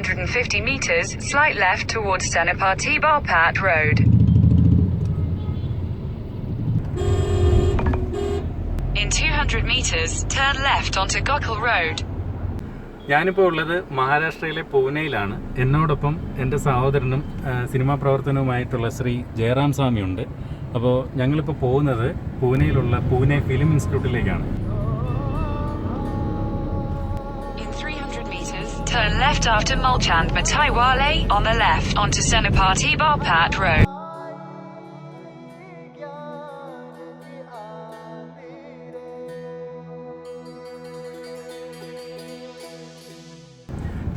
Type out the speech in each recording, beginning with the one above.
250 meters, slight left towards Senapati Balpat Road. In 200 meters, turn left onto Gokul Road. ഞാനിപ്പോൾ ഉള്ളത് മഹാരാഷ്ട്രയിലെ പൂനെയിലാണ്. എന്നോടൊപ്പം എൻ്റെ സഹോദരനും സിനിമാ പ്രവർത്തനവുമായിട്ടുള്ള ശ്രീ ജയറാം സ്വാമി ഉണ്ട്. അപ്പോൾ ഞങ്ങളിപ്പോൾ പോകുന്നത് പൂനെയിലുള്ള പൂനെ ഫിലിം ഇൻസ്റ്റിറ്റ്യൂട്ടിലേക്കാണ്. Turn left after Mulchand Mithai Wale on the left onto Senapati Balpat Road.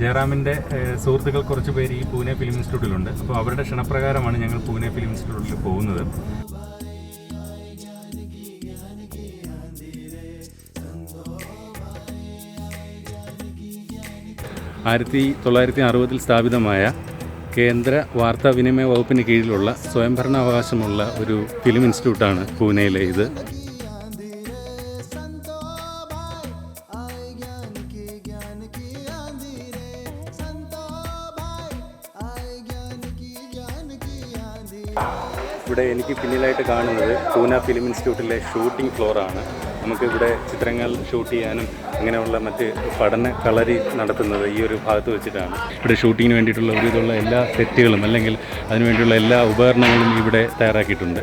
ജയറാമിൻ്റെ സുഹൃത്തുക്കൾ കുറച്ച് പേര് ഈ പൂനെ ഫിലിം ഇൻസ്റ്റിറ്റ്യൂട്ടിലുണ്ട്. അപ്പോൾ അവരുടെ ക്ഷണപ്രകാരമാണ് ഞങ്ങൾ പൂനെ ഫിലിം ഇൻസ്റ്റിറ്റ്യൂട്ടിൽ പോകുന്നത്. 1960 സ്ഥാപിതമായ കേന്ദ്ര വാർത്താവിനിമയ വകുപ്പിന് കീഴിലുള്ള സ്വയംഭരണാവകാശമുള്ള ഒരു ഫിലിം ഇൻസ്റ്റിറ്റ്യൂട്ടാണ് പൂനെയിലെ ഇത്. ഇവിടെ എനിക്ക് പിന്നിലായിട്ട് കാണുന്നത് പൂനെ ഫിലിം ഇൻസ്റ്റിറ്റ്യൂട്ടിലെ ഷൂട്ടിംഗ് ഫ്ലോറാണ്. നമുക്കിവിടെ ചിത്രങ്ങൾ ഷൂട്ട് ചെയ്യാനും അങ്ങനെയുള്ള മറ്റ് പഠന കളരി നടത്തുന്നത് ഈ ഒരു ഭാഗത്ത് വെച്ചിട്ടാണ്. ഇവിടെ ഷൂട്ടിങ്ങിന് വേണ്ടിയിട്ടുള്ള ഒരുവിധമുള്ള എല്ലാ സെറ്റുകളും അല്ലെങ്കിൽ അതിനുവേണ്ടിയുള്ള എല്ലാ ഉപകരണങ്ങളും ഇവിടെ തയ്യാറാക്കിയിട്ടുണ്ട്.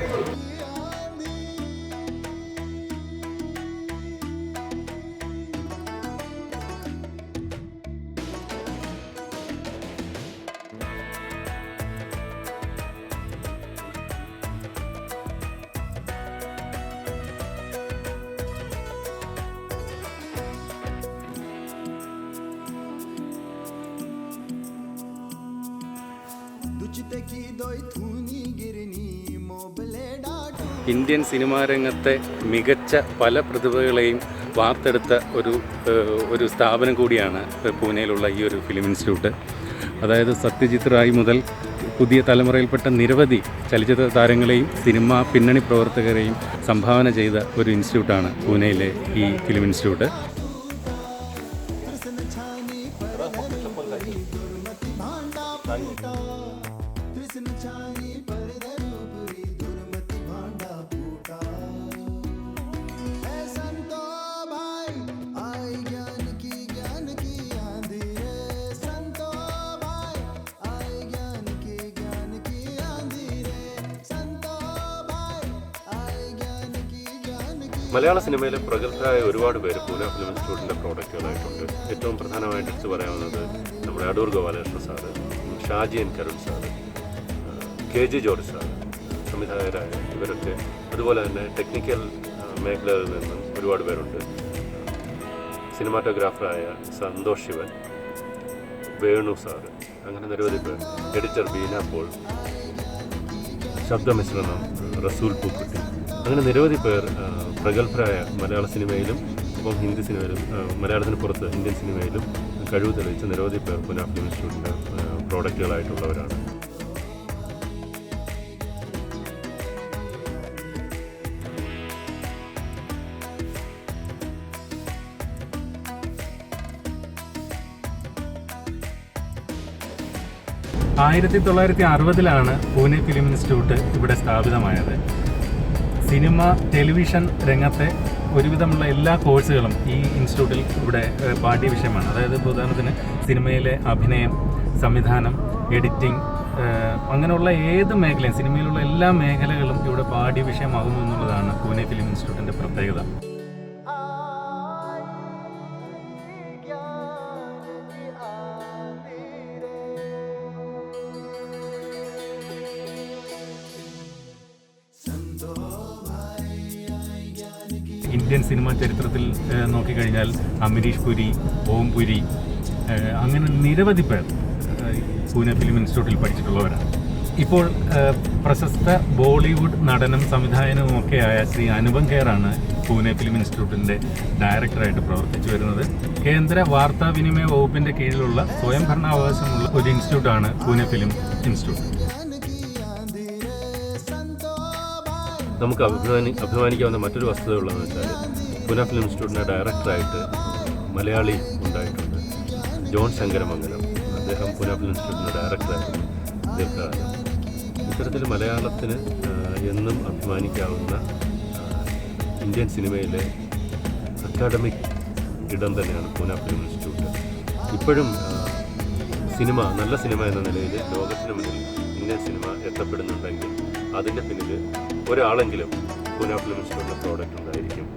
ഇന്ത്യൻ സിനിമാ രംഗത്തെ മികച്ച പല പ്രതിഭകളെയും വാർത്തെടുത്ത ഒരു സ്ഥാപനം കൂടിയാണ് പൂനെയിലുള്ള ഈ ഒരു ഫിലിം ഇൻസ്റ്റിറ്റ്യൂട്ട്. അതായത് സത്യജിത് റായ് മുതൽ പുതിയ തലമുറയിൽപ്പെട്ട നിരവധി ചലച്ചിത്ര താരങ്ങളെയും സിനിമാ പിന്നണി പ്രവർത്തകരെയും സംഭാവന ചെയ്ത ഒരു ഇൻസ്റ്റിറ്റ്യൂട്ടാണ് പൂനെയിലെ ഈ ഫിലിം ഇൻസ്റ്റിറ്റ്യൂട്ട്. മലയാള സിനിമയിലെ പ്രഗത്ഭരായ ഒരുപാട് പേര് പൂനെ ഫിലിം ഇൻസ്റ്റിറ്റ്യൂട്ടിൻ്റെ പ്രോഡക്റ്റുകളായിട്ടുണ്ട്. ഏറ്റവും പ്രധാനമായിട്ട് എടുത്ത് പറയാവുന്നത് നമ്മുടെ Adoor Gopalakrishna sir, Shaji N Karun sir, KG George sir, സംവിധായകരായ ഇവരൊക്കെ, അതുപോലെ തന്നെ ടെക്നിക്കൽ മേഖലകളിൽ നിന്നും ഒരുപാട് പേരുണ്ട്. സിനിമാറ്റോഗ്രാഫറായ സന്തോഷ് ശിവൻ, വേണു സാറ്, അങ്ങനെ നിരവധി പേർ, എഡിറ്റർ ബീന പോൾ, ശബ്ദമിശ്രണം റസൂൽ പൂക്കുട്ടി, അങ്ങനെ നിരവധി പേർ പ്രഗത്ഭരായ മലയാള സിനിമയിലും ഒപ്പം ഹിന്ദി സിനിമയിലും മലയാളത്തിന് പുറത്ത് ഇന്ത്യൻ സിനിമയിലും കഴിവ് തെളിയിച്ച നിരവധി പേർ പൂനെ ഫിലിം ഇൻസ്റ്റിറ്റ്യൂട്ടിൻ്റെ പ്രോഡക്റ്റുകളായിട്ടുള്ളവരാണ്. ആയിരത്തി 1960 പൂനെ ഫിലിം ഇൻസ്റ്റിറ്റ്യൂട്ട് ഇവിടെ സ്ഥാപിതമായത്. സിനിമ, ടെലിവിഷൻ രംഗത്തെ ഒരുവിധമുള്ള എല്ലാ കോഴ്സുകളും ഈ ഇൻസ്റ്റിറ്റ്യൂട്ടിൽ ഇവിടെ പാഠ്യവിഷയമാണ്. അതായത് ഉദാഹരണത്തിന് സിനിമയിലെ അഭിനയം, സംവിധാനം, എഡിറ്റിംഗ്, അങ്ങനെയുള്ള ഏത് മേഖലയും സിനിമയിലുള്ള എല്ലാ മേഖലകളും ഇവിടെ പാഠ്യവിഷയമാകുന്നു എന്നുള്ളതാണ് പൂനെ ഫിലിം ഇൻസ്റ്റിറ്റ്യൂട്ടിൻ്റെ പ്രത്യേകത. ഇന്ത്യൻ സിനിമാ ചരിത്രത്തിൽ നോക്കിക്കഴിഞ്ഞാൽ അമരീഷ് പുരി, ഓം പുരി, അങ്ങനെ നിരവധി പേർ പൂനെ ഫിലിം ഇൻസ്റ്റിറ്റ്യൂട്ടിൽ പഠിച്ചിട്ടുള്ളവരാണ്. ഇപ്പോൾ പ്രശസ്ത ബോളിവുഡ് നടനും സംവിധായകനും ഒക്കെയായ ശ്രീ അനുപം ഖേറാണ് പൂനെ ഫിലിം ഇൻസ്റ്റിറ്റ്യൂട്ടിൻ്റെ ഡയറക്ടറായിട്ട് പ്രവർത്തിച്ചു വരുന്നത്. കേന്ദ്ര വാർത്താവിനിമയ വകുപ്പിൻ്റെ കീഴിലുള്ള സ്വയംഭരണാവകാശമുള്ള ഒരു ഇൻസ്റ്റിറ്റ്യൂട്ടാണ് പൂനെ ഫിലിം ഇൻസ്റ്റിറ്റ്യൂട്ട്. നമുക്ക് അഭിമാനിക്കാവുന്ന മറ്റൊരു വസ്തുത ഉള്ളതെന്ന് വെച്ചാൽ പൂനെ ഫിലിം ഇൻസ്റ്റിറ്റ്യൂട്ടിൻ്റെ ഡയറക്ടറായിട്ട് മലയാളി ഉണ്ടായിട്ടുണ്ട്, ജോൺ ശങ്കരമംഗലം. അദ്ദേഹം പൂന ഫിലിം ഇൻസ്റ്റിറ്റ്യൂട്ടിൻ്റെ ഡയറക്ടറായിരുന്നു ദീർഘകാലം. ഇത്തരത്തിൽ മലയാളത്തിന് എന്നും അഭിമാനിക്കാവുന്ന ഇന്ത്യൻ സിനിമയിലെ അക്കാഡമിക് ഇടം തന്നെയാണ് പൂന ഫിലിം ഇൻസ്റ്റിറ്റ്യൂട്ട്. ഇപ്പോഴും നല്ല സിനിമ എന്ന നിലയിൽ ലോകത്തിന് മുന്നിൽ ഇന്ത്യൻ സിനിമ എത്തപ്പെടുന്നുണ്ടെങ്കിൽ അതിൻ്റെ പിന്നിൽ ഒരാളെങ്കിലും പൂന ഫിലിം ഇൻസ്റ്റിറ്റ്യൂട്ടിൻ്റെ പ്രോഡക്റ്റ് ഉണ്ടായിരിക്കും.